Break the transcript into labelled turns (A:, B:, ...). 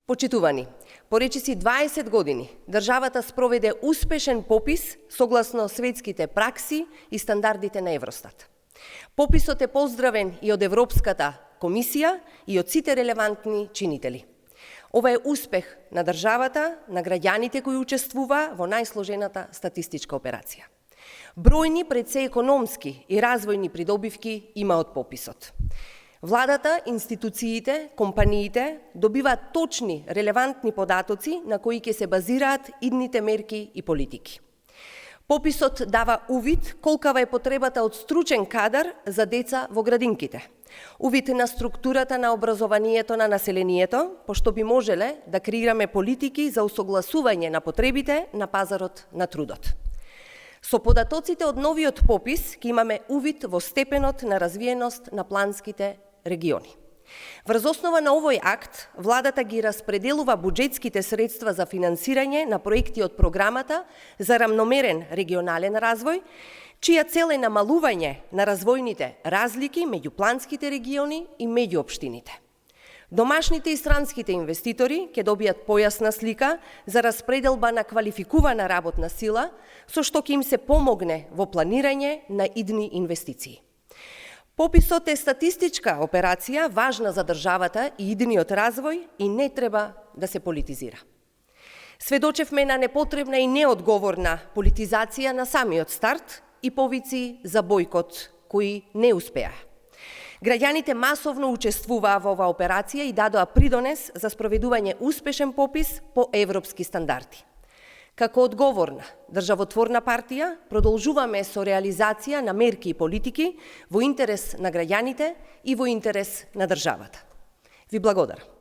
A: Почитувани, по речиси 20 години државата спроведе успешен попис согласно светските пракси и стандардите на Евростат. Пописот е поздравен и од Европската комисија и од сите релевантни чинители. Ова е успех на државата, на граѓаните кои учествува во најсложената статистичка операција. Бројни пред се економски и развојни придобивки има од пописот. Владата, институциите, компаниите добиваат точни, релевантни податоци на кои ќе се базираат идните мерки и политики. Пописот дава увид колкава е потребата од стручен кадар за деца во градинките, увид на структурата на образованието на населението, пошто би можеле да креираме политики за усогласување на потребите на пазарот на трудот. Со податоците од новиот попис ќе имаме увид во степенот на развиеност на планските региони. Врз основа на овој акт, владата ги распределува буџетските средства за финансирање на проекти од програмата за рамномерен регионален развој, чија цел е намалување на развојните разлики меѓу планските региони и меѓу општините. Домашните и странските инвеститори ќе добијат појасна слика за распределба на квалификувана работна сила, со што ќе им се помогне во планирање на идни инвестиции. Пописот е статистичка операција, важна за државата и идниот развој и не треба да се политизира. Сведочевме на непотребна и неодговорна политизација на самиот старт и повици за бойкот, кои не успеа. Граѓаните масовно учествуваа во оваа операција и дадоа придонес за спроведување успешен попис по европски стандарди. Како одговорна државотворна партија, продолжуваме со реализација на мерки и политики во интерес на граѓаните и во интерес на државата. Ви благодарам.